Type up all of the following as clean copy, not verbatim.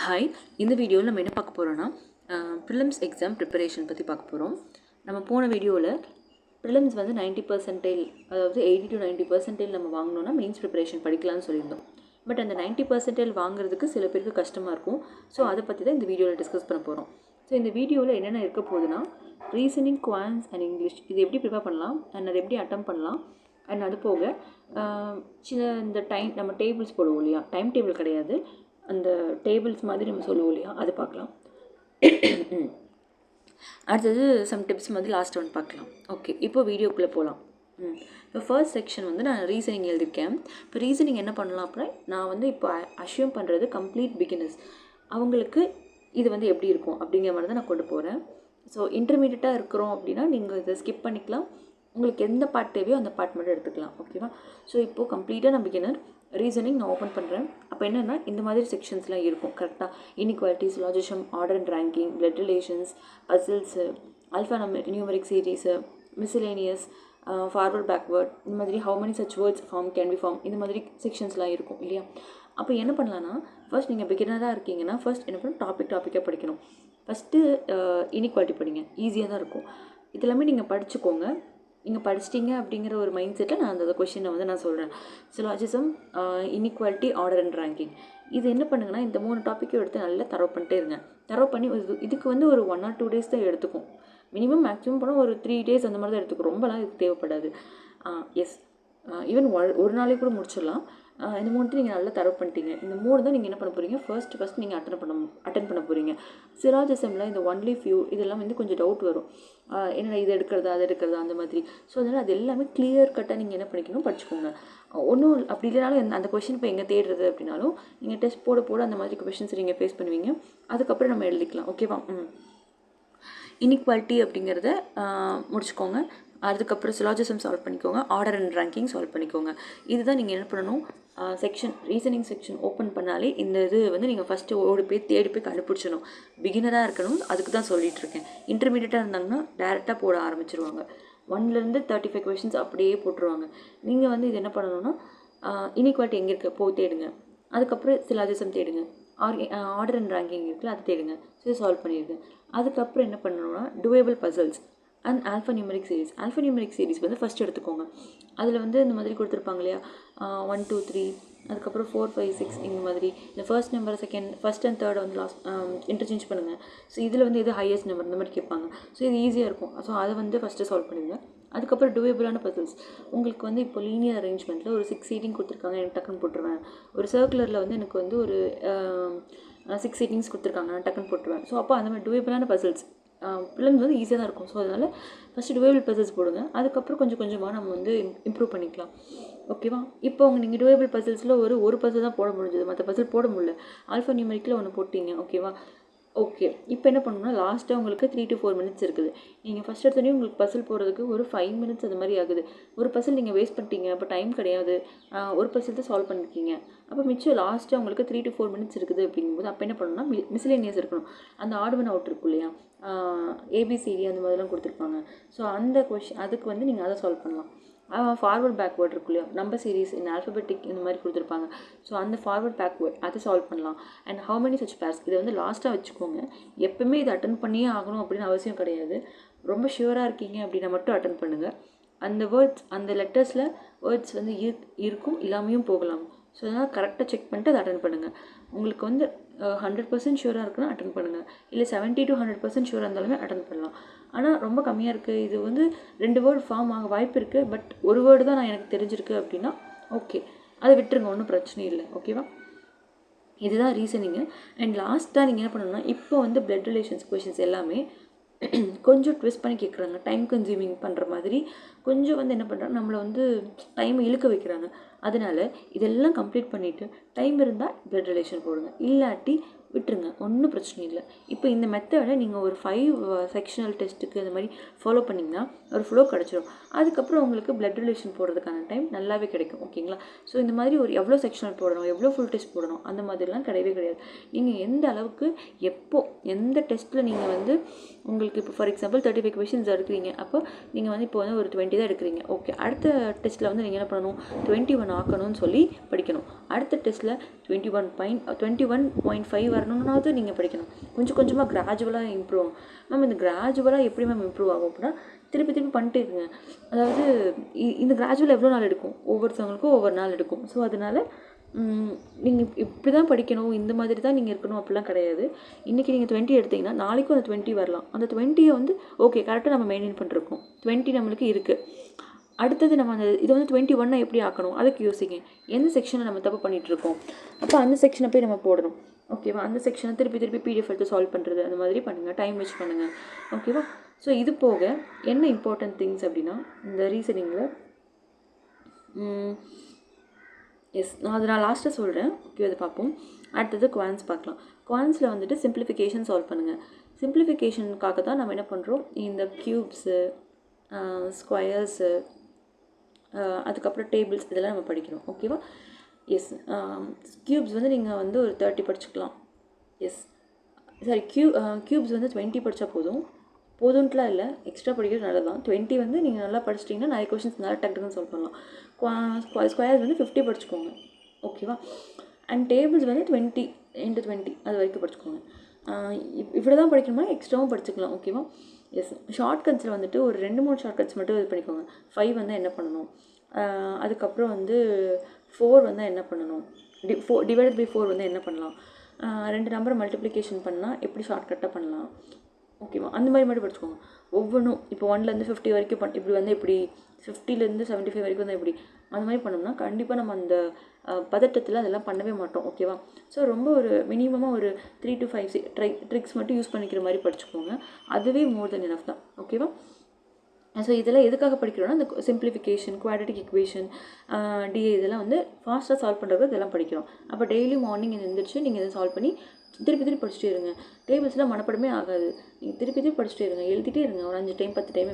Hi, இந்த வீடியோவில் நம்ம என்ன பார்க்க போகிறோன்னா ப்ரிலிம்ஸ் எக்ஸாம் ப்ரிப்பரேஷன் பற்றி பார்க்க போகிறோம். நம்ம போன வீடியோவில் ப்ரிலிம்ஸ் வந்து 90%, அதாவது 80 to 90% நம்ம வாங்கினோன்னா மெயின்ஸ் ப்ரிப்பரேஷன் படிக்கலாம்னு சொல்லியிருந்தோம். பட் அந்த 90% வாங்குறதுக்கு சில பேருக்கு கஷ்டமாக இருக்கும். ஸோ அதை பற்றி தான் இந்த வீடியோவில் டிஸ்கஸ் பண்ண போகிறோம். ஸோ இந்த வீடியோவில் என்னென்ன இருக்க போகுதுன்னா, ரீசனிங், குவான்ஸ் அண்ட் இங்கிலீஷ் இது எப்படி ப்ரிப்பேர் பண்ணலாம் அண்ட் அதை எப்படி அட்டம் பண்ணலாம் அண்ட் அது போக சின்ன இந்த நம்ம டேபிள்ஸ் போடுவோம் இல்லையா, டைம் டேபிள் கிடையாது, அந்த டேபிள்ஸ் மாதிரி நம்ம சொல்லுவோம் இல்லையா, அது பார்க்கலாம். அடுத்தது சம் டிப்ஸ் மாதிரி லாஸ்ட் ஒன் பார்க்கலாம். ஓகே, இப்போ வீடியோக்குள்ளே போகலாம். இப்போ ஃபர்ஸ்ட் செக்ஷன் வந்து நான் ரீசனிங் எழுதியிருக்கேன். இப்போ ரீசனிங் என்ன பண்ணலாம் அப்படின்னா, நான் வந்து இப்போ அஷ்யூம் பண்ணுறது கம்ப்ளீட் பிகினர்ஸ், அவங்களுக்கு இது வந்து எப்படி இருக்கும் அப்படிங்கிற மாதிரி தான் நான் கொண்டு போகிறேன். ஸோ இன்டர்மீடியட்டாக இருக்கிறோம் அப்படின்னா நீங்கள் இதை ஸ்கிப் பண்ணிக்கலாம். உங்களுக்கு எந்த பார்ட் தேவையோ அந்த பார்ட் மட்டும் எடுத்துக்கலாம். ஓகேவா? ஸோ இப்போது கம்ப்ளீட்டாக நான் பிகினர் ரீசனிங் நான் ஓப்பன் பண்ணுறேன். அப்போ என்னென்னா இந்த மாதிரி செக்ஷன்ஸ்லாம் இருக்கும் கரெக்டாக. இன்இக்வாலிட்டிஸ், லாஜிசம், order and ranking, blood relations, puzzles, alphanumeric series, miscellaneous, forward backward, இந்த மாதிரி how many such words form can be form, இந்த மாதிரி செக்ஷன்ஸ்லாம் இருக்கும் இல்லையா. அப்போ என்ன பண்ணலான்னா, ஃபர்ஸ்ட் நீங்கள் பிகினராக இருக்கீங்கன்னா ஃபர்ஸ்ட் என்ன பண்ணணும், டாப்பிக்காக படிக்கணும். ஃபஸ்ட்டு இன்இக்வாலிட்டி படிங்க, ஈஸியாக தான் இருக்கும். இதெல்லாமே நீங்கள் படிச்சுக்கோங்க. நீங்கள் படிச்சிட்டிங்க அப்படிங்கிற ஒரு மைண்ட் செட்டில் நான் அந்த கொஷினை வந்து நான் சொல்கிறேன். Syllogism, inequality, order and ranking, இது என்ன பண்ணுங்கன்னா இந்த 3 டாப்பிக்கும் எடுத்து நல்லா தரவு பண்ணிட்டே இருங்க. தரவு பண்ணி இதுக்கு வந்து ஒரு 1 or 2 days தான் எடுத்துக்கும். மினிமம் மேக்ஸிமம் போனால் ஒரு 3 days அந்த மாதிரி தான் எடுத்துக்கும். ரொம்பலாம் இதுக்கு தேவைப்படாது. எஸ், ஈவன் ஒரு நாளைக்கு கூட முடிச்சிடலாம். இந்த 3 நீங்கள் நல்லா தரவு பண்ணிட்டீங்க. இந்த 3 தான் நீங்கள் என்ன பண்ண போகிறீங்க, ஃபர்ஸ்ட் நீங்கள் அட்டன் பண்ண போகிறீங்க. சிலாஜிசமில் இந்த ஒன்லி ஃபியூ இதெல்லாம் வந்து கொஞ்சம் டவுட் வரும். என்ன இது எடுக்கிறதா அது எடுக்கிறதா அந்த மாதிரி. ஸோ அதனால் அது எல்லாமே கிளியர் கட்டாக நீங்கள் என்ன பண்ணிக்கணும், படிச்சுக்கோங்க. ஒன்றும் அப்படி இல்லைனாலும் அந்த கொஷின் இப்போ எங்கே தேடுறது அப்படின்னாலும் நீங்கள் டெஸ்ட் போட அந்த மாதிரி கொஷின்ஸ் நீங்கள் ஃபேஸ் பண்ணுவீங்க. அதுக்கப்புறம் நம்ம எழுதிக்கலாம். ஓகேவா? இன்இக்வாலிட்டி அப்படிங்கிறத முடிச்சுக்கோங்க. அதுக்கப்புறம் சிலாஜிசம் சால்வ் பண்ணிக்கோங்க, ஆர்டர் அண்ட் ரேங்கிங் சால்வ் பண்ணிக்கோங்க. இதுதான் நீங்கள் என்ன பண்ணணும், ரீசனிங் செக்ஷன் ஓப்பன் பண்ணாலே இந்த இது வந்து நீங்கள் ஃபஸ்ட்டு தேடி போய் கண்டுபிடிச்சணும். பிகினராக இருக்கணும், அதுக்கு தான் சொல்லிகிட்ருக்கேன். இன்டர்மீடியட்டாக இருந்தாங்கன்னா டேரெக்டாக போட ஆரம்பிச்சிருவாங்க. 1லேருந்து 35 கொஷின்ஸ் அப்படியே போட்டுருவாங்க. நீங்கள் வந்து இது என்ன பண்ணணும்னா, இன்இக்வாலிட்டி எங்கே இருக்குது போய் தேடுங்க. அதுக்கப்புறம் சிலாஜிசம் தேடுங்க, ஆர்டர் அண்ட் ரேங்கிங் இருக்குல்ல அது தேடுங்க. ஸோ சால்வ் பண்ணிடுங்க. அதுக்கப்புறம் என்ன பண்ணணும்னா, டூயபிள் puzzles and alpha numeric series வந்து ஃபஸ்ட் எடுத்துக்கோங்க. அதில் வந்து இந்த மாதிரி கொடுத்துருப்பாங்க இல்லையா, 1 2 3, அதுக்கப்புறம் 4 5 6 இந்த மாதிரி. இந்த first number first and third வந்து இன்டர்சேஞ்ச் பண்ணுங்கள். ஸோ இதில் வந்து எது ஹையஸ்ட் நம்பர் இந்த மாதிரி கேட்பாங்க. ஸோ இது ஈஸியாக இருக்கும். ஸோ அதை வந்து ஃபஸ்ட்டு சால்வ் பண்ணிடுங்க. அதுக்கப்புறம் டூயபிளான பசில்ஸ், உங்களுக்கு வந்து இப்போ லீனியர் அரேஞ்ச்மெண்ட்டில் ஒரு 6 சீட்டிங் கொடுத்துருக்காங்க, எனக்கு டக்குன்னு போட்டுருவேன். ஒரு சர்க்குலரில் வந்து எனக்கு வந்து ஒரு 6 சீட்டிங்ஸ் கொடுத்துருக்காங்க, நான் டக்குன்னு போட்டுருவேன். ஸோ அப்போ அந்த மாதிரி டூயபிளான பசில்ஸ் பிள்ளைங்க வந்து ஈஸியாக தான் இருக்கும். ஸோ அதனால் ஃபஸ்ட்டு டூயபிள் பசில்ஸ் போடுங்க. அதுக்கப்புறம் கொஞ்சம் கொஞ்சமாக நம்ம வந்து இம்ப்ரூவ் பண்ணிக்கலாம். ஓகேவா? இப்போ நீங்கள் டூயபிள் பசில்ஸில் ஒரு பசில் தான் போட முடிஞ்சது, மற்ற பசில் போட முடியல. ஆல்ஃபா நியூமரிக்கில் ஒன்று போட்டிங்க. ஓகேவா? ஓகே, இப்போ என்ன பண்ணணும்னா, லாஸ்ட்டாக உங்களுக்கு 3 to 4 minutes இருக்குது. நீங்கள் ஃபஸ்ட் எடுத்தோடனே உங்களுக்கு பசில் போடுறதுக்கு ஒரு 5 minutes அது மாதிரி ஆகுது. ஒரு பசில் நீங்கள் வேஸ்ட் பண்ணிட்டீங்க, அப்போ டைம் கிடையாது. ஒரு பசில் தான் சால்வ் பண்ணிருக்கீங்க. அப்போ மிச்சம் லாஸ்ட்டாக உங்களுக்கு 3 to 4 minutes இருக்குது அப்படிங்கும்போது அப்போ என்ன பண்ணணும்னா, மிஸ்லேனியஸ் இருக்கணும். அந்த ஆட் ஒன் அவுட் இருக்கும் இல்லையா, ஏபிசிடி அந்த மாதிரிலாம் கொடுத்துருப்பாங்க. ஸோ அந்த அதுக்கு வந்து நீங்கள் அதை சால்வ் பண்ணலாம். ஃபார்வர்ட் பேக்வேர்ட் இருக்கு இல்லையா, நம்பர் சீரீஸ் இன் ஆல்ஃபபெட்டிக் இந்த மாதிரி கொடுத்துருப்பாங்க. ஸோ அந்த ஃபார்வர்ட் பேக்வேர்ட் அதை சால்வ் பண்ணலாம். And how many such pairs இதை வந்து லாஸ்ட்டாக வச்சுக்கோங்க. எப்பவுமே இதை அட்டன் பண்ணியே ஆகணும் அப்படின்னு அவசியம் கிடையாது. ரொம்ப ஷியூராக இருக்கீங்க அப்படின்னா மட்டும் அட்டன் பண்ணுங்கள். அந்த அந்த லெட்டர்ஸில் வேர்ட்ஸ் வந்து இருக்கும், இல்லாமையும் போகலாம். ஸோ அதனால் கரெக்டாக செக் பண்ணிட்டு அதை அட்டன் பண்ணுங்கள். உங்களுக்கு வந்து 100% ஷூராக இருக்குன்னா அட்டன் பண்ணுங்கள். இல்லை 70 to 100% ஷூராக இருந்தாலுமே அட்டன் பண்ணலாம். ஆனால் ரொம்ப கம்மியாக இருக்குது, இது வந்து 2 வேர்டு ஃபார்ம் ஆக வாய்ப்பு இருக்குது, பட் ஒரு வேர்டு தான் எனக்கு தெரிஞ்சிருக்கு அப்படின்னா ஓகே, அதை விட்டுருங்க, ஒன்றும் பிரச்சனை இல்லை. ஓகேவா? இதுதான் ரீசனிங்கு. அண்ட் லாஸ்ட்டாக நீங்கள் என்ன பண்ணணும்னா, இப்போ வந்து பிளட் ரிலேஷன்ஸ் கொஷின்ஸ் எல்லாமே கொஞ்சம் ட்விஸ்ட் பண்ணி கேட்குறாங்க. டைம் கன்சியூமிங் பண்ணுற மாதிரி கொஞ்சம் வந்து என்ன பண்ணுறாங்க, நம்மளை வந்து டைமை இழுக்க வைக்கிறாங்க. அதனால் இதெல்லாம் கம்ப்ளீட் பண்ணிவிட்டு டைம் இருந்தால் பிளட் ரிலேஷன் போடுங்க, இல்லாட்டி விட்டுருங்க, ஒன்றும் பிரச்சனை இல்லை. இப்போ இந்த மெத்தடை நீங்கள் ஒரு 5 செக்ஷனல் டெஸ்ட்டுக்கு அந்த மாதிரி ஃபாலோ பண்ணிங்கன்னா ஒரு ஃப்ளோ கிடச்சிடும். அதுக்கப்புறம் உங்களுக்கு பிளட் ரிலேஷன் போடுறதுக்கான டைம் நல்லாவே கிடைக்கும். ஓகேங்களா? ஸோ இந்த மாதிரி ஒரு எவ்வளோ செக்ஷனல் போடணும், எவ்வளோ ஃபுல் டெஸ்ட் போடணும் அந்த மாதிரிலாம் கிடையவே கிடையாது. நீங்கள் எந்த அளவுக்கு எந்த டெஸ்ட்டில் நீங்கள் வந்து உங்களுக்கு இப்போ ஃபார் எக்ஸாம்பிள் 35 கொஷின்ஸ் எடுக்கிறீங்க, அப்போ நீங்கள் வந்து இப்போ வந்து ஒரு 20 தான் எடுக்கிறீங்க. ஓகே, அடுத்த டெஸ்ட்டில் வந்து நீங்கள் என்ன பண்ணணும், 21 ஆக்கணும்னு சொல்லி படிக்கணும். அடுத்த டெஸ்ட்டில் 21.5 வர வரணுன்னாவது நீங்கள் படிக்கணும். கொஞ்சம் கொஞ்சமாக கிராஜுவலாக இம்ப்ரூவ் ஆகும். மேம் இந்த கிராஜுவலாக எப்படி மேம் இம்ப்ரூவ் ஆகும் அப்படின்னா, திருப்பி திருப்பி பண்ணிட்டே இருக்குங்க. அதாவது இந்த கிராஜுவல் எவ்வளோ நாள் எடுக்கும், ஒவ்வொருத்தவங்களுக்கும் ஒவ்வொரு நாள் எடுக்கும். ஸோ அதனால் நீங்கள் இப்படி தான் படிக்கணும், இந்த மாதிரி தான் நீங்கள் இருக்கணும் அப்படிலாம் கிடையாது. இன்றைக்கி நீங்கள் 20 எடுத்திங்கன்னா நாளைக்கும் அந்த 20 வரலாம். அந்த 20 வந்து ஓகே கரெக்டாக நம்ம மெயின்டைன் பண்ணிருக்கோம். 20 நம்மளுக்கு இருக்குது. அடுத்தது நம்ம அந்த இதை வந்து 21 எப்படி ஆக்கணும் அதுக்கு யோசிங்க. எந்த செக்ஷனை நம்ம தப்பு பண்ணிகிட்ருக்கோம், அப்போ அந்த செக்ஷனை போய் நம்ம போடணும். ஓகேவா? அந்த செக்ஷனை திருப்பி திருப்பி பிடிஎஃப் எடுத்து சால்வ் பண்ணுறது அந்த மாதிரி பண்ணுங்கள். டைம் வேஸ்ட் பண்ணுங்கள். ஓகேவா? ஸோ இது போக என்ன இம்பார்ட்டன்ட் திங்ஸ் அப்படின்னா, இந்த ரீசனிங்கில் நான் லாஸ்ட்டாக சொல்கிறேன். ஓகே, அதை பார்ப்போம். அடுத்தது குவான்ஸ் பார்க்கலாம். குவான்ஸில் வந்துட்டு சிம்பிளிஃபிகேஷன் சால்வ் பண்ணுங்கள். சிம்பிளிஃபிகேஷனுக்காக தான் நம்ம என்ன பண்ணுறோம், இந்த க்யூப்ஸு, ஸ்கொயர்ஸு, அதுக்கப்புறம் டேபிள்ஸ் இதெல்லாம் நம்ம படிக்கிறோம். ஓகேவா? எஸ். க்யூப்ஸ் வந்து நீங்கள் வந்து ஒரு 30 படிச்சுக்கலாம். எஸ் சாரி, க்யூப்ஸ் வந்து 20 படித்தா போதும்ட்டுலாம் இல்லை, எக்ஸ்ட்ரா படிக்கிறது நல்லது தான். 20 வந்து நீங்கள் நல்லா படிச்சிட்டிங்கன்னா நிறைய கொஷின்ஸ் நல்லா டக்குன்னு சால்வ் பண்ணலாம். ஸ்கொயர்ஸ் வந்து 50 படிச்சுக்கோங்க. ஓகேவா? அண்ட் டேபிள்ஸ் வந்து 20 into 20 அது வரைக்கும் படிச்சுக்கோங்க. இப்படி தான் படிக்கணுமா, எக்ஸ்ட்ராவும் படிச்சுக்கலாம். ஓகேவா? எஸ். ஷார்ட்கட்ஸில் வந்துட்டு ஒரு 2-3 ஷார்ட்கட்ஸ் மட்டும் இது பண்ணிக்கோங்க. 5 வந்து என்ன பண்ணணும், அதுக்கப்புறம் வந்து 4 வந்து என்ன பண்ணணும், டிவைடட் பை 4 வந்து என்ன பண்ணலாம், 2 நம்பரை மல்டிப்ளிகேஷன் பண்ணால் எப்படி ஷார்ட்கட்டாக பண்ணலாம். ஓகேவா? அந்த மாதிரி மட்டும் படிச்சுக்கோங்க. ஒவ்வொன்றும் இப்போ 1லேருந்து 50 வரைக்கும் இப்படி வந்து இப்படி 50லேருந்து 75 வரைக்கும் தான் இப்படி அந்த மாதிரி பண்ணோம்னா கண்டிப்பாக நம்ம அந்த பதட்டத்தில் அதெல்லாம் பண்ணவே மாட்டோம். ஓகேவா? ஸோ ரொம்ப ஒரு மினிமமாக ஒரு 3 to 5 ட்ரிக்ஸ் மட்டும் யூஸ் பண்ணிக்கிற மாதிரி படிச்சுக்கோங்க. அதுவே மோர் தென் எனஃப் தான். ஓகேவா? ஸோ இதெல்லாம் எதுக்காக படிக்கிறோன்னா, இந்த சிம்பிளிஃபிகேஷன், குவாட்ரட்டிக் ஈக்குவேஷன், டிஏ இதெல்லாம் வந்து ஃபாஸ்ட்டாக சால்வ் பண்ணுறது இதெல்லாம் படிக்கிறோம். அப்போ டெய்லி மார்னிங் எழுந்திரிச்சு நீங்கள் இதை சால்வ் பண்ணி திருப்பி திருப்பி படிச்சுட்டே இருங்க. டேபிள்ஸ்லாம் மனப்படமே ஆகாது. நீங்கள் திருப்பி திருப்பி படிச்சுட்டே இருங்க, எழுதிட்டே இருங்க. ஒரு 5 டைம் 10 டைம்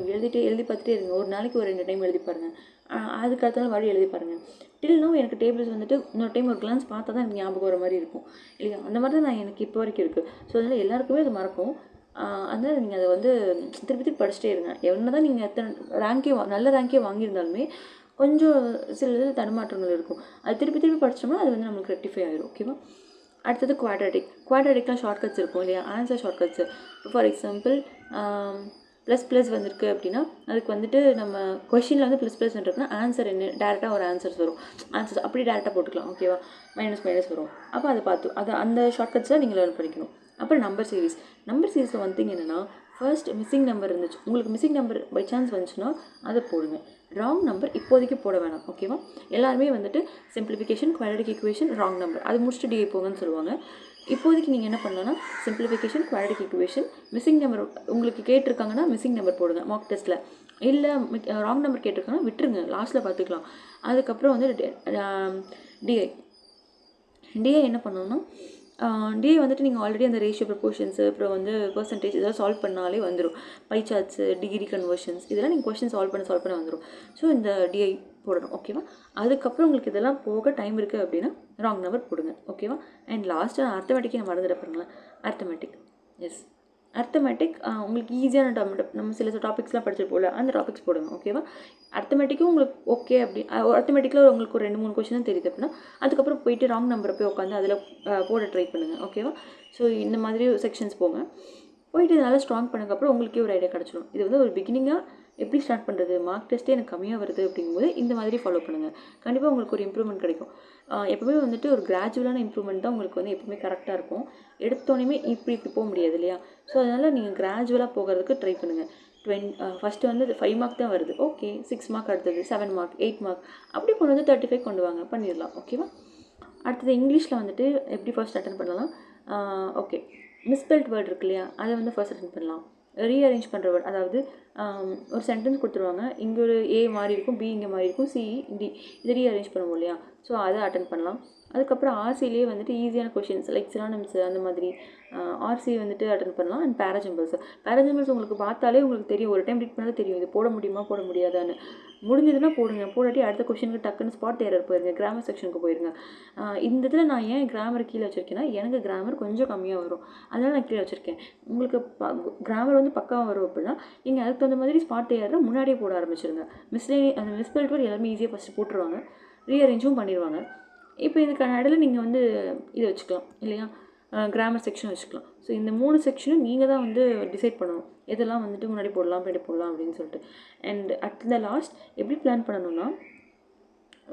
எழுதி பார்த்துட்டே இருங்க. ஒரு நாளைக்கு ஒரு 2 டைம் எழுதி பாருங்கள். அதுக்கு அடுத்த நாள் எழுதி பாருங்கள். டில்னும் எனக்கு டேபிள்ஸ் வந்துட்டு இன்னொரு டைம் ஒரு கிளான்ஸ் பார்த்தா தான் எனக்கு ஞாபகம் வர மாதிரி இருக்கும் இல்லையா? அந்த மாதிரி தான் எனக்கு இப்போ வரைக்கும் இருக்குது. ஸோ அதனால் எல்லாருக்குமே அது மறக்கும். அதனால் நீங்கள் அதை வந்து திருப்பி திருப்பி படிச்சுட்டே இருங்க. என்ன தான் நீங்கள் எத்தனை நல்ல ரேங்கே வாங்கியிருந்தாலுமே கொஞ்சம் சில இது தடுமாற்றங்கள் இருக்கும். அது திருப்பி திருப்பி படித்தோம்னா அது வந்து நம்மளுக்கு ரெக்டிஃபை ஆகிடும். ஓகேவா? அடுத்தது குவாட்ரட்டிக்லாம் ஷார்ட்கட்ஸ் இருக்கும் இல்லையா? Answer shortcuts. For example plus வந்திருக்கு அப்படின்னா அதுக்கு வந்துட்டு நம்ம கொஷினில் வந்து ப்ளஸ் வந்துருக்குன்னா ஆன்சர் என்ன, டேரெக்டாக ஒரு ஆன்சர்ஸ் வரும். ஆன்சர்ஸ் அப்படி டேரெக்டாக போட்டுக்கலாம். ஓகேவா? மைனஸ் வரும். அப்போ அதை பார்த்து அந்த ஷார்ட்கட்ஸில் நீங்கள் லேர்ன் பண்ணிக்கணும். அப்புறம் நம்பர் சீரீஸில் வந்து திங் என்னென்னா, ஃபர்ஸ்ட் மிஸ்ஸிங் நம்பர் இருந்துச்சு, உங்களுக்கு மிஸ்ஸிங் நம்பர் பை சான்ஸ் வந்துச்சுன்னா அதை போடுங்க. ராங் நம்பர் இப்போதைக்கு போட வேணாம். ஓகேவா? எல்லாருமே வந்துட்டு simplification, quadratic equation, wrong number அது முடிச்சுட்டு டிஏ போங்கன்னு சொல்லுவாங்க. இப்போதைக்கு நீங்கள் என்ன பண்ணலாம்னா simplification, quadratic equation, missing number உங்களுக்கு கேட்டிருக்காங்கன்னா மிஸ்ஸிங் நம்பர் போடுங்க மார்க் டெஸ்ட்டில். இல்லை ராங் நம்பர் கேட்டிருக்காங்கன்னா விட்டுருங்க, லாஸ்ட்டில் பார்த்துக்கலாம். அதுக்கப்புறம் வந்து டிஐ என்ன பண்ணணும்னா, டிஏ வந்துட்டு நீங்கள் ஆல்ரெடி அந்த ரேஷியோ, ப்ரொபோர்ஷன்ஸு, அப்புறம் வந்து பர்சன்டேஜ் இதெல்லாம் சால்வ் பண்ணாலே வந்துடும். பை சார்ட்ஸு, டிகிரி கன்வர்ஷன்ஸ் இதெல்லாம் நீங்கள் கொஸ்டின் சால்வ் பண்ண வந்துடும். ஸோ இந்த டிஐ போடணும். ஓகேவா? அதுக்கப்புறம் உங்களுக்கு இதெல்லாம் போக டைம் இருக்குது அப்படின்னா ராங் நம்பர் போடுங்க. ஓகேவா? அண்ட் லாஸ்ட்டாக அர்த்தமேட்டிக்கே நம்ம மறந்துட பாருங்களேன். அர்த்தமேட்டிக் உங்களுக்கு ஈஸியான நம்ம சில டாபிக்ஸ்லாம் படிச்சிருப்போம்ல, அந்த டாபிக்ஸ் போடுங்க. ஓகேவா? அர்த்தமேட்டிக்கும் உங்களுக்கு ஓகே அப்படி அர்த்தமேட்டிக்கில் உங்களுக்கு ஒரு 2-3 கொஸ்டின் தான் தெரியுது அப்படின்னா அதுக்கப்புறம் போயிட்டு ராங் நம்பரை போய் உட்காந்து அதில் போட ட்ரை பண்ணுங்கள். ஓகேவா? ஸோ இந்த மாதிரி செக்ஷன்ஸ் போங்க. போயிட்டு நல்லா ஸ்ட்ராங் பண்ணதுக்கப்புறம் உங்களுக்கே ஒரு ஐடியா கிடச்சிடும். இது வந்து ஒரு பிகினிங்காக எப்படி ஸ்டார்ட் பண்ணுறது, மார்க் டெஸ்ட்டே எனக்கு கம்மியாக வருது அப்படிங்கும்போது இந்த மாதிரி ஃபாலோ பண்ணுங்கள். கண்டிப்பாக உங்களுக்கு ஒரு இம்ப்ரூவ்மெண்ட் கிடைக்கும். எப்போவுமே வந்துட்டு ஒரு கிராஜுவலான இம்ப்ரூவ்மெண்ட் தான் உங்களுக்கு வந்து எப்போவுமே கரெக்டாக இருக்கும். எடுத்தோடனே இப்படி போக முடியாது இல்லையா? ஸோ அதனால் நீங்கள் கிராஜுவலாக போகிறதுக்கு ட்ரை பண்ணுங்கள். ஃபஸ்ட்டு வந்து 5 மார்க் தான் வருது, ஓகே 6 மார்க், அடுத்தது 7 மார்க், 8 மார்க், அப்படி கொண்டு வந்து 35 கொண்டு வாங்க, பண்ணிடலாம். ஓகேவா? அடுத்தது இங்கிலீஷில் வந்துட்டு எப்படி ஃபர்ஸ்ட் அட்டன் பண்ணலாம். ஓகே, மிஸ்பெல்ட் வேர்ட் இருக்கு இல்லையா, அதை வந்து ஃபர்ஸ்ட் அட்டன் பண்ணலாம். ரீஅரேஞ்ச் பண்ணுற வேர்ட், அதாவது ஒரு சென்டென்ஸ் கொடுத்துருவாங்க, இங்கே ஒரு ஏ மாதிரி இருக்கும், பி இங்கே மாதிரி இருக்கும், சி டி, இதை ரீஅரேஞ்ச் பண்ணுவோம் இல்லையா? ஸோ அதை அட்டன் பண்ணலாம். அதுக்கப்புறம் ஆர்சிலேயே வந்துட்டு ஈஸியான கொஷின்ஸ் லைக் சினானிம்ஸ் அந்த மாதிரி ஆர்சி வந்துட்டு அட்டன் பண்ணலாம். அண்ட் பேராஜம்பிள்ஸ் உங்களுக்கு பார்த்தாலே உங்களுக்கு தெரியும், ஒரு டைம் ரீட் பண்ணாலே தெரியும் இது போட முடியுமா போட முடியாதான்னு. முடிஞ்சதுன்னா போடுங்க, போடாட்டி அடுத்த கொஷினுக்கு டக்குன்னு ஸ்பாட் எரர் போயிருங்க, கிராமர் செக்ஷனுக்கு போயிருங்க. இந்த இதில் நான் ஏன் கிராமர் கீழே வச்சுருக்கேன்னா, எனக்கு கிராமர் கொஞ்சம் கம்மியாக வரும், அதனால் நான் கீழே வச்சுருக்கேன். உங்களுக்கு கிராமர் வந்து பக்காவாக வரும் அப்படின்னா நீங்கள் அதுக்கு தகுந்த மாதிரி ஸ்பாட் எரரை முன்னாடியே போட ஆரம்பிச்சிருங்க. அந்த மிஸ்பெல்ட் வேர்ட் எல்லாருமே ஈஸியாக ஃபஸ்ட்டு போட்டுருவாங்க, ரீஅரேஞ்சும் பண்ணிடுவாங்க. இப்போ இதுக்கான இடையில நீங்கள் வந்து இதை வச்சுக்கலாம் இல்லையா? கிராமர் செக்ஷன் வச்சுக்கலாம். ஸோ இந்த 3 செக்ஷனும் நீங்கள் தான் வந்து டிசைட் பண்ணணும், எதெல்லாம் வந்துட்டு முன்னாடி போடலாம் பின்னாடி போடலாம் அப்படின்னு சொல்லிட்டு. அண்ட் அட் த லாஸ்ட் எப்படி பிளான் பண்ணணும்னா,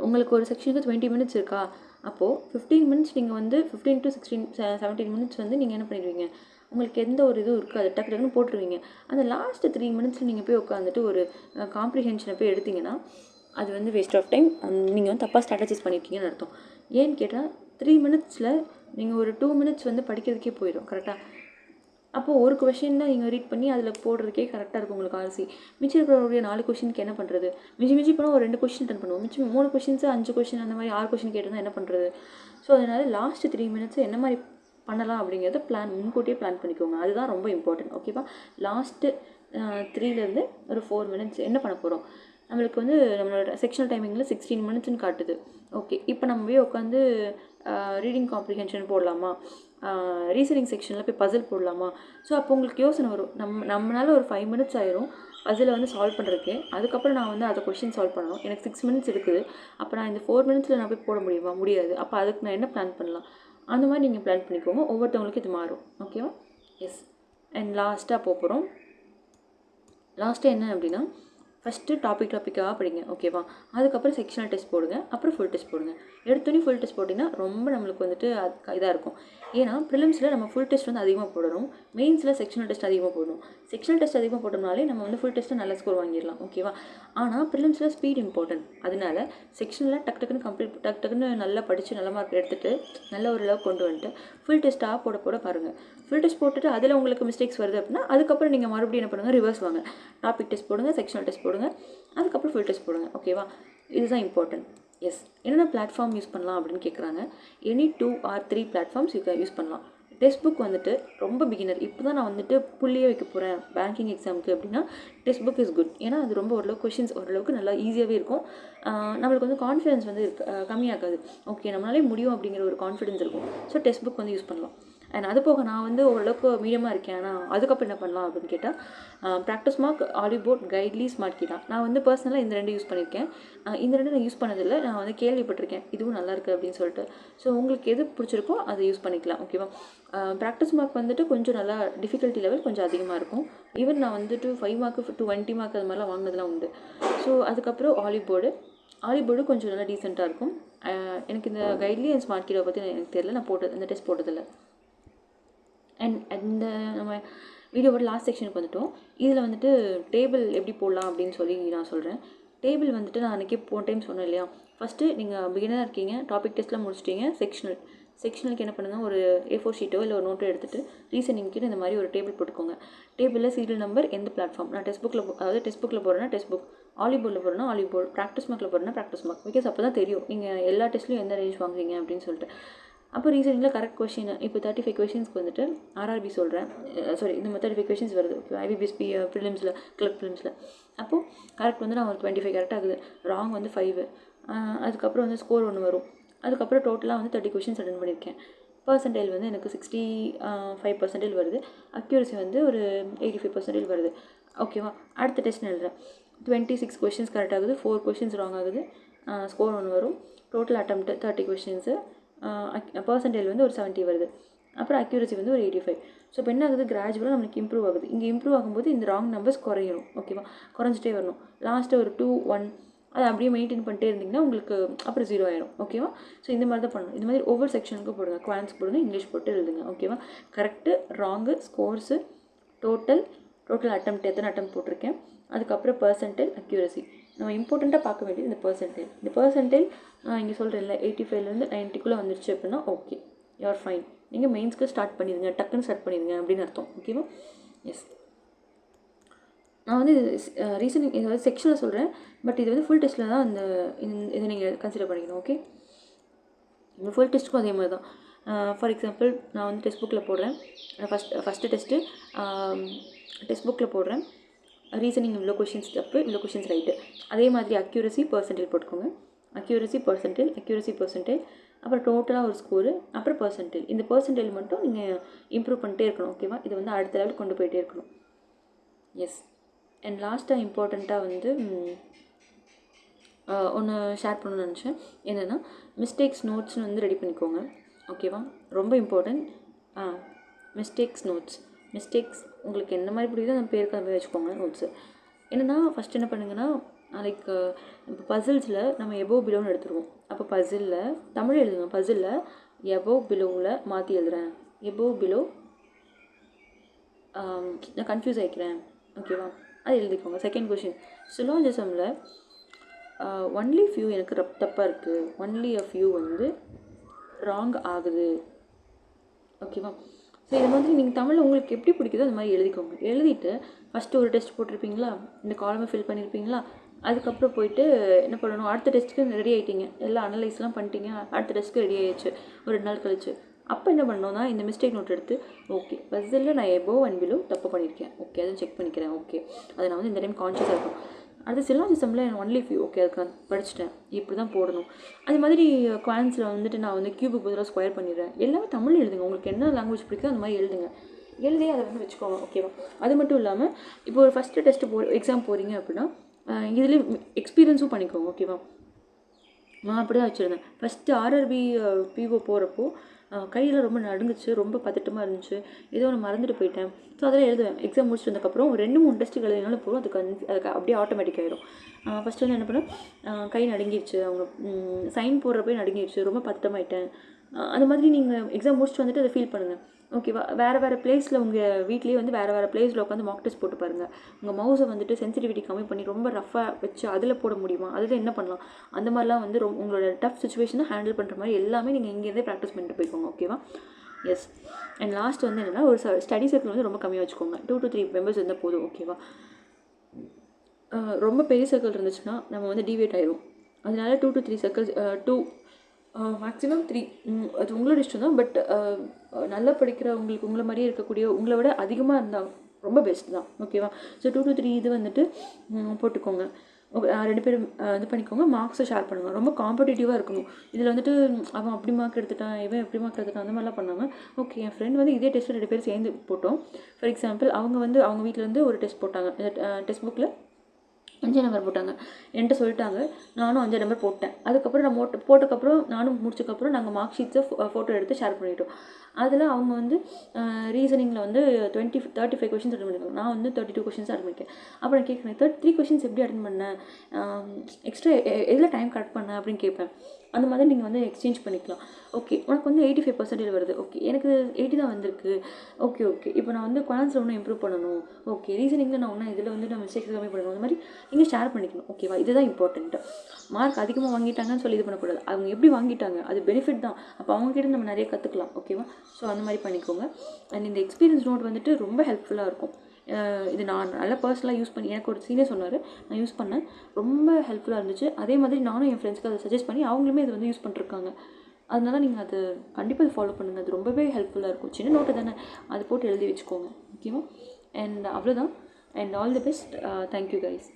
உங்களுக்கு ஒரு செக்ஷனுக்கு 20 மினிட்ஸ் இருக்கா, அப்போது 15 மினிட்ஸ் நீங்கள் வந்து 15 to 17 மினிட்ஸ் வந்து நீங்கள் என்ன பண்ணிடுவீங்க, உங்களுக்கு எந்த ஒரு இதுவும் இருக்காது, டக்கு டக்குன்னு போட்டுருவீங்க. அந்த லாஸ்ட்டு 3 மினிட்ஸில் நீங்கள் போய் உட்காந்துட்டு ஒரு காம்ப்ரிஹென்ஷனை போய் எடுத்திங்கன்னா அது வந்து வேஸ்ட் ஆஃப் டைம். நீங்கள் வந்து தப்பாக ஸ்ட்ராட்டஜைஸ் பண்ணியிருக்கீங்கன்னு அர்த்தம். ஏன்னு கேட்டால் 3 மினிட்ஸில் நீங்கள் ஒரு 2 மினிட்ஸ் வந்து படிக்கிறதுக்கே போயிடும் கரெக்டாக. அப்போது ஒரு கொஷின் தான் நீங்கள் ரீட் பண்ணி அதில் போடுறதுக்கே கரெக்டாக இருக்கும் உங்களுக்கு ஆர்சி. மிச்சம் இருக்கிறவருடைய 4 கொஷினுக்கு என்ன பண்ணுறது, மிஞ்சி போனால் ஒரு 2 கொஷின் அட்டன் பண்ணுவோம், மிச்சம் 3 கொஷின்ஸு 5 கொஷின் அந்த மாதிரி 6 கொஷின் கேட்டிருந்தால் என்ன பண்ணுறது. ஸோ அதனால் லாஸ்ட்டு 3 மினிட்ஸ் என்ன மாதிரி பண்ணலாம் அப்படிங்கிறத முன்கூட்டியே பிளான் பண்ணிக்கோங்க. அதுதான் ரொம்ப இம்பார்ட்டன்ட். ஓகேவா. லாஸ்ட்டு 3லேருந்து ஒரு 4 மினிட்ஸ் என்ன பண்ண போகிறோம், நம்மளுக்கு வந்து நம்மளோட செக்ஷனல் டைமிங்கில் 16 மினிட்ஸ்னு காட்டுது. ஓகே, இப்போ நம்ம போய் உட்காந்து ரீடிங் காம்ப்ரிஹென்ஷன் போடலாமா, ரீசனிங் செக்ஷனில் போய் பசில் போடலாமா. ஸோ அப்போ உங்களுக்கு யோசனை வரும், நம்மளால ஒரு 5 மினிட்ஸ் ஆயிரும் பசிலை வந்து சால்வ் பண்ணுறதுக்கு. அதுக்கப்புறம் நான் வந்து அதை கொஷின் சால்வ் பண்ணணும், எனக்கு 6 மினிட்ஸ் இருக்குது. அப்போ நான் இந்த 4 மினிட்ஸில் நான் போய் போட முடியுமா, முடியாது. அப்போ அதுக்கு நான் என்ன பிளான் பண்ணலாம், அந்த மாதிரி நீங்கள் பிளான் பண்ணிக்கோங்க. ஒவ்வொருத்தவங்களுக்கு இது மாறும். ஓகேவா. எஸ். அண்ட் லாஸ்ட்டாக போகிறோம். லாஸ்ட்டு என்ன அப்படின்னா, ஃபஸ்ட்டு டாப்பிக்காக படிங்க. ஓகேவா. அதுக்கப்புறம் செக்ஷனல் டெஸ்ட் போடுங்க, அப்புறம் ஃபுல் டெஸ்ட் போடுங்க. எடுத்தோடனே ஃபுல் டெஸ்ட் போட்டிங்கன்னா ரொம்ப நம்மளுக்கு வந்துட்டு இதாக இருக்கும். ஏன்னா ப்ரிலிம்ஸில் நம்ம ஃபுல் டெஸ்ட் வந்து அதிகமாக போடணும், மெயின்ஸில் செக்ஷனல் டெஸ்ட் அதிகமாக போடணும். செக்ஷனல் டெஸ்ட் அதிகமாக போட்டோம்னாலே நம்ம வந்து ஃபுல் டெஸ்ட்டு நல்ல ஸ்கோர் வாங்கிடலாம். ஓகேவா. ஆனால் ப்ரிலிம்ஸில் ஸ்பீட் இம்பார்ட்டன்ட். அதனால செக்ஷனில் டக்குன்னு நல்லா படித்து நல்ல மார்க் எடுத்துகிட்டு நல்ல ஒரு லெவல் கொண்டு வந்துட்டு ஃபுல் டெஸ்ட்டாக போட பாருங்கள். ஃபுல் டெஸ்ட் போட்டுட்டு அதில் உங்களுக்கு மிஸ்டேக்ஸ் வருது அப்படின்னா அதுக்கப்புறம் நீங்கள் மறுபடியும் என்ன பண்ணுங்கள், ரிவர்ஸ் வாங்க, டாபிக் டெஸ்ட் போடுங்க, செக்ஷனல் டெஸ்ட் போடுங்க, அதுக்கப்புறம் ஃபுல் டெஸ்ட் போடுங்க. ஓகேவா. இதுதான் இம்பார்ட்டன்ட். எஸ். என்னென்ன பிளாட்ஃபார்ம் யூஸ் பண்ணலாம் அப்படின்னு கேட்குறாங்க. எனி 2 or 3 பிளாட்ஃபார்ம்ஸ் யூஸ் பண்ணலாம். டெஸ்ட் புக் வந்துட்டு ரொம்ப பிகினர், இப்போ தான் நான் வந்துட்டு புள்ளியே வைக்க போகிறேன் பேங்கிங் எக்ஸாமுக்கு அப்படின்னா டெஸ்ட் புக் இஸ் குட். ஏன்னா அது ரொம்ப ஓரளவுக்கு கொஷின்ஸ் ஓரளவுக்கு நல்லா ஈஸியாகவே இருக்கும். நம்மளுக்கு வந்து கான்ஃபிடன்ஸ் வந்து கம்மியாகாது. ஓகே, நம்மளாலே முடியும் அப்படிங்கிற ஒரு கான்ஃபிடன்ஸ் இருக்கும். ஸோ டெஸ்ட் புக் வந்து யூஸ் பண்ணலாம். அண்ட் அது போக நான் வந்து ஓரளவுக்கு மீடியமாக இருக்கேன், ஆனால் அதுக்கப்புறம் என்ன பண்ணலாம் அப்படின்னு கேட்டால் ப்ராக்டிஸ் மார்க், ஆலிபோர்ட், கைட்லி, ஸ்மார்ட் கீ தான். நான் வந்து பர்சனலாக இந்த 2 யூஸ் பண்ணியிருக்கேன். இந்த 2 நான் யூஸ் பண்ணதில்லை, நான் வந்து கேள்விப்பட்டிருக்கேன் இதுவும் நல்லாயிருக்கு அப்படின்னு சொல்லிட்டு. ஸோ உங்களுக்கு எது பிடிச்சிருக்கோ அதை யூஸ் பண்ணிக்கலாம். ஓகேவா. ப்ராக்டிஸ் மார்க் வந்துட்டு கொஞ்சம் நல்லா டிஃபிகல்ட்டி லெவல் கொஞ்சம் அதிகமாக இருக்கும். ஈவன் நான் வந்துட்டு 5 மார்க்கு to 20 மார்க் அது மாதிரிலாம் வாங்கினதுலாம் உண்டு. ஸோ அதுக்கப்புறம் ஆலிபோர்டு கொஞ்சம் நல்லா டீசெண்டாக இருக்கும். எனக்கு இந்த கைட்லி அண்ட் ஸ்மார்ட் கீரை பற்றி எனக்கு தெரியல, நான் இந்த டெஸ்ட் போட்டதில்லை. அண்ட் அந்த நம்ம வீடியோவோட லாஸ்ட் செக்ஷனுக்கு வந்துட்டோம். இதில் வந்துட்டு டேபிள் எப்படி போடலாம் அப்படின்னு சொல்லி நான் சொல்கிறேன். டேபிள் வந்துட்டு நான் அன்றைக்கி போன டைம் சொன்னேன் இல்லையா, ஃபஸ்ட்டு நீங்கள் பிகினராக இருக்கீங்க, டாபிக் டெஸ்ட்லாம் முடிச்சிட்டிங்க, செக்ஷனுக்கு என்ன பண்ணுங்கள், ஒரு A4 ஷீட்டோ இல்லை ஒரு நோட்டோ எடுத்துகிட்டு ரீசனிங்க்கு இந்த மாதிரி ஒரு டேபிள் போட்டுக்கோங்க. டேபிளில் சீரியல் நம்பர், எந்த பிளாட்ஃபார்ம், நான் டெஸ்ட் புக்கில் போடுறேன்னா டெஸ்ட் புக், ஆலிபோர்டில் போடுறேன்னா ஆலிபோர்ட், ப்ராக்டிஸ் மார்க்கில் போடுறேன்னா ப்ராக்டிஸ் மார்க். பிகாஸ் அப்போ தான் தெரியும் நீங்கள் எல்லா டெஸ்ட்லையும் எந்த ரேஞ்ச் வாங்குறீங்க அப்படின்னு சொல்லிட்டு. அப்போ ரீசனிங்கில் கரெக்ட் கொஷின், இப்போ 35 கொஷின்ஸ்க்கு வந்துட்டு ஆர்ஆர்பி சொல்கிறேன், இந்த மாதிரி 35 கொஷின்ஸ் வருது IBPSP ப்ரிலிம்ஸில், கிளர்க் ப்ரிலிம்ஸில். அப்போது கரெக்ட் வந்து நான் ஒரு 25 கரெக்டாக ஆகுது, ராங் வந்து 5. அதுக்கப்புறம் வந்து ஸ்கோர் ஒன்று வரும். அதுக்கப்புறம் டோட்டலாக வந்து 30 கொஷின்ஸ் அட்டன் பண்ணியிருக்கேன். பர்சன்டேஜ் வந்து எனக்கு 65% வருது. அக்யூரசி வந்து ஒரு 85% வருது. ஓகேவா. அடுத்த டெஸ்ட் எழுதுறேன், 26 கொஷின்ஸ் கரெக்ட் ஆகுது, 4 கொஷின்ஸ் ராங் ஆகுது, ஸ்கோர் ஒன்று வரும். டோட்டல் அட்டெம்ப்ட் 30 கொஷின்ஸு, பர்சன்டேஜ் வந்து ஒரு 70 வருது. அப்புறம் அக்யூரசி வந்து ஒரு 85. ஸோ இப்போ என்ன ஆகுது, கிராஜுவலாக நம்மளுக்கு இம்ப்ரூவ் ஆகுது. இங்கே இம்ப்ரூவ் ஆகும்போது இந்த ராங் நம்பர்ஸ் குறையணும். ஓகேவா. குறைஞ்சிட்டே வரணும். லாஸ்ட்டு ஒரு 2, 1 அதை அப்படியே மெயின்டைன் பண்ணிட்டே இருந்திங்கன்னா உங்களுக்கு அப்புறம் 0 ஆயிரும். ஓகேவா. ஸோ இந்த மாதிரி தான் பண்ணணும். இந்த மாதிரி ஒவ்வொரு செக்ஷனுக்கும் போடுங்க, குவான்ஸ் போடுங்க, இங்கிலீஷ் போட்டு எழுதுங்க. ஓகேவா. Correct, wrong, scores, total attempt, எத்தனை அட்டெம்ப்ட் போட்டிருக்கேன், அதுக்கப்புறம் பர்சன்டேஜ், அக்யூரசி. நம்ம இம்பார்ட்டண்ட்டாக பார்க்க வேண்டியது இந்த பர்சன்டேஜ். நான் இங்கே சொல்கிறேன்ல 85லேருந்து 90க்குள்ளே வந்துருச்சு அப்படின்னா ஓகே, யூஆர் ஃபைன். நீங்கள் மெயின்ஸ்க்கு ஸ்டார்ட் பண்ணிடுங்க, டக்குன்னு ஸ்டார்ட் பண்ணிடுங்க அப்படின்னு அர்த்தம். ஓகேவா. எஸ். நான் வந்து ரீசனிங் இதாவது செக்ஷனில் சொல்கிறேன், பட் இது வந்து ஃபுல் டெஸ்ட்டில் தான் இதை நீங்கள் கன்சிடர் பண்ணிக்கணும். ஓகே. இந்த ஃபுல் டெஸ்ட்டுக்கும் அதே மாதிரி தான். ஃபார் எக்ஸாம்பிள் நான் வந்து டெஸ்ட் புக்கில் போடுறேன், ஃபஸ்ட்டு டெஸ்ட்டு டெஸ்ட் புக்கில் போடுறேன், ரீசனிங் இவ்வளோ கொஷின்ஸ் தப்பு, இவ்வளோ கொஷின்ஸ் ரைட்டு. அதே மாதிரி அக்யூரசி, பர்சன்டேஜ் போட்டுக்கோங்க. அக்யூரசி பர்சன்டேஜ், அப்புறம் டோட்டலாக ஒரு ஸ்கோரு, அப்புறம் பர்சன்டேஜ். இந்த பர்சன்டேஜ் மட்டும் நீங்கள் இம்ப்ரூவ் பண்ணிட்டே இருக்கணும். ஓகேவா. இது வந்து அடுத்த லெவல் கொண்டு போயிட்டே இருக்கணும். எஸ். அண்ட் லாஸ்ட்டாக இம்பார்ட்டண்ட்டாக வந்து ஒன்று ஷேர் பண்ணணும்னு நினச்சேன். என்னென்னா மிஸ்டேக்ஸ் நோட்ஸ்னு வந்து ரெடி பண்ணிக்கோங்க. ஓகேவா. ரொம்ப இம்பார்ட்டன்ட். Mistakes notes. மிஸ்டேக்ஸ் உங்களுக்கு என்ன மாதிரி பிடிக்குதோ அந்த பேருக்கு அந்த மாதிரி வச்சுக்கோங்க நோட்ஸு. என்னென்னா ஃபஸ்ட் என்ன பண்ணுங்கன்னா, லைக் இப்போ பசில்ஸில் நம்ம எபோவ் பிலோன்னு எடுத்துருவோம். அப்போ பசிலில் தமிழ் எழுதுங்க. பசிலில் எபோவ் பிலோவில் மாற்றி எழுதுகிறேன். எபோவ் பிலோ நான் கன்ஃபியூஸ் ஆகிக்கிறேன். ஓகேவா, அது எழுதிக்கோங்க. செகண்ட் கொஷின், சிலோஜிசமில் ஒன்லி ஃபியூ எனக்கு தப்பாக இருக்குது, ஒன்லி அ ஃபியூ வந்து ராங் ஆகுது. ஓகேவா, ஸோ இது மாதிரி நீங்கள் தமிழில் உங்களுக்கு எப்படி பிடிக்குதோ அது மாதிரி எழுதிக்கோங்க. எழுதிட்டு ஃபஸ்ட்டு ஒரு டெஸ்ட் போட்டிருப்பீங்களா, இந்த காலமை ஃபில் பண்ணியிருப்பீங்களா, அதுக்கப்புறம் போயிட்டு என்ன பண்ணணும், அடுத்த டெஸ்ட்டுக்கு ரெடி ஆகிட்டீங்க, எல்லாம் அனலைஸ்லாம் பண்ணிட்டீங்க, அடுத்த டெஸ்ட்டுக்கு ரெடி ஆகிடுச்சு ஒரு 2 நாள் கழிச்சு. அப்போ என்ன பண்ணணும்னா இந்த மிஸ்டேக் நோட் எடுத்து ஓகே பசிலில் நான் எபோவ் அண்ட் பிலோ தப்பு பண்ணியிருக்கேன், ஓகே அதை செக் பண்ணிக்கிறேன், ஓகே அதை நான் வந்து இந்த டைம் கான்ஷியஸாக இருக்கும். அடுத்து சிலோஜிசமில் ஒன்லி ஃபியூ, ஓகே அதுக்கு நான் படிச்சுட்டேன், இப்படி தான் போடணும். அது மாதிரி குவான்ஸில் வந்துட்டு நான் வந்து கியூபுக்கு பதிலாக ஸ்கொயர் பண்ணிடுறேன். எல்லாமே தமிழ் எழுதுங்க. உங்களுக்கு என்ன லாங்குவேஜ் பிடிக்குதோ அந்த மாதிரி எழுதுங்க. எழுதி அதை வந்து வச்சுக்கோங்க. ஓகேவா, அது மட்டும் இல்லாமல் இப்போ ஒரு ஃபஸ்ட்டு டெஸ்ட்டு எக்ஸாம் போகிறீங்க அப்படின்னா இதுலேயும் எக்ஸ்பீரியன்ஸும் பண்ணிக்கோங்க. ஓகேவா, நான் அப்படி தான் வச்சுருந்தேன். ஃபஸ்ட்டு ஆர்ஆர்பி பிஓ போகிறப்போ கையில் ரொம்ப நடுங்குச்சு, ரொம்ப பதட்டமாக இருந்துச்சு, ஏதோ ஒன்று மறந்துட்டு போயிட்டேன். ஸோ அதெல்லாம் எழுதுவேன். எக்ஸாம் முடிச்சுட்டு வந்ததுக்கப்புறம் 2-3 டெஸ்ட்டுகள் எழுதினாலும் போதும், அதுக்கு அப்படியே ஆட்டோமேட்டிக் ஆகிடும். ஃபஸ்ட்டு வந்து என்ன பண்ணேன், கை நடுங்கிடுச்சு, அவங்க சைன் போடுறப்போ நடுங்கிடுச்சு, ரொம்ப பதட்டமாயிட்டேன். அந்த மாதிரி நீங்கள் எக்ஸாம் முடிச்சுட்டு வந்துட்டு அதை ஃபீல் பண்ணுங்கள். ஓகேவா, வேறு பிளேஸில் உங்கள் வீட்லேயே வந்து வேறு பிளேஸில் உட்காந்து மாக் டெஸ்ட் போட்டு பாருங்கள். உங்கள் மவுஸை வந்துட்டு சென்சிட்டிவிட்டி கம்மி பண்ணி ரொம்ப ரஃபாக வச்சு அதில் போட முடியுமா, அதில் என்ன பண்ணலாம், அந்த மாதிரிலாம் வந்து உங்களோட டஃப் சுச்சுவேஷனை ஹேண்டில் பண்ணுற மாதிரி எல்லாமே நீங்கள் இங்கேருந்தே ப்ராக்டிஸ் பண்ணிட்டு போய்க்கோங்க. ஓகேவா, எஸ். அண்ட் லாஸ்ட் வந்து என்னென்னா ஒரு ஸ்டடி சர்க்கிள் வந்து ரொம்ப கம்மியாக வச்சுக்கோங்க. 2 to 3 மெம்பர்ஸ் இருந்தால் போதும். ஓகேவா, ரொம்ப பெரிய சர்க்கிள் இருந்துச்சுன்னா நம்ம வந்து டிவேட் ஆயிடும். அதனால 2 to 3 சர்க்கிள்ஸ், 2 மேக்ஸிமம் 3, அது உங்களோட இஷ்டம் தான். பட் நல்லா படிக்கிற உங்களை மாதிரியே இருக்கக்கூடிய உங்களை விட அதிகமாக இருந்தால் ரொம்ப பெஸ்ட் தான். ஓகேவா, ஸோ 2 to 3 இது வந்துட்டு போட்டுக்கோங்க. 2 பேரும் இது பண்ணிக்கோங்க. மார்க்ஸை ஷேர் பண்ணுங்கள். ரொம்ப காம்படிட்டிவாக இருக்கணும். இதில் வந்துட்டு அவன் அப்படி மார்க் எடுத்துட்டான், இவன் எப்படி மார்க் எடுத்துட்டான், அந்த மாதிரிலாம் பண்ணாமல் ஓகே என் ஃப்ரெண்ட் வந்து இதே டெஸ்ட்டில் 2 பேர் சேர்ந்து போட்டோம். ஃபார் எக்ஸாம்பிள் அவங்க வீட்டிலேருந்து ஒரு டெஸ்ட் போட்டாங்க. டெஸ்ட் புக்கில் 5 நம்பர் போட்டாங்க. என்கிட்ட சொல்லிட்டாங்க, நானும் 5 நம்பர் போட்டேன். அதுக்கப்புறம் நான் போட்டதுக்கப்புறம் நானும் முடிச்சதுக்கப்புறம் நாங்கள் மார்க் ஷீட்ஸை ஃபோட்டோ எடுத்து ஷேர் பண்ணிட்டோம். அதில் அவங்க வந்து ரீசனிங்கில் வந்து 35 கொஷின்ஸ் அட்டன் பண்ணியிருக்காங்க. நான் வந்து 32 கொஷின்ஸ் அட்டன் பண்ணியிருக்கேன். அப்போ நான் கேட்குறேன், 33 கொஷின்ஸ் எப்படி அட்டன் பண்ணேன், எக்ஸ்ட்ரா எதில் டைம் கரெக்ட் பண்ணேன் அப்படின்னு கேட்பேன். அந்த மாதிரி நீங்கள் வந்து எக்ஸ்சேஞ்ச் பண்ணிக்கலாம். ஓகே உனக்கு வந்து 85% வருது, ஓகே எனக்கு 80 தான் வந்திருக்கு, ஓகே இப்போ நான் வந்து குவான்ஸில் இன்னும் இம்ப்ரூவ் பண்ணணும், ஓகே ரீசனிங்கில் நான் இன்னும் இதில் வந்து நான் மிஸ்டேக்ஸ் கம்மி பண்ணணும். அந்த மாதிரி நீங்கள் ஷேர் பண்ணிக்கணும். ஓகேவா, இதுதான் இம்பார்ட்டண்ட்டு. மார்க் அதிகமாக வாங்கிட்டாங்கன்னு சொல்லி இது பண்ணக்கூடாது. அவங்க எப்படி வாங்கிட்டாங்க அது பெனிஃபிட் தான். அப்போ அவங்ககிட்ட நம்ம நிறைய கற்றுக்கலாம். ஓகேவா, ஸோ அந்த மாதிரி பண்ணிக்கோங்க. அண்ட் இந்த எக்ஸ்பீரியன்ஸ் நோட் வந்துட்டு ரொம்ப ஹெல்ப்ஃபுல்லாக இருக்கும். இது நான் நல்லா பர்சனலாக யூஸ் பண்ணி, எனக்கு ஒரு சீனியர் சொன்னார், நான் யூஸ் பண்ணேன், ரொம்ப ஹெல்ப்ஃபுல்லாக இருந்துச்சு. அதே மாதிரி நானும் என் ஃப்ரெண்ட்ஸ்க்கு அதை சஜஸ்ட் பண்ணி அவங்களுமே இது வந்து யூஸ் பண்ணிருக்காங்க. அதனால நீங்கள் அது கண்டிப்பாக ஃபாலோ பண்ணுங்கள். அது ரொம்பவே ஹெல்ப்ஃபுல்லாக இருக்கும். சின்ன நோட்டு தானே, அது போட்டு எழுதி வச்சுக்கோங்க. ஓகேவா, அண்ட் அவ்வளோதான். And all the best. Thank you guys.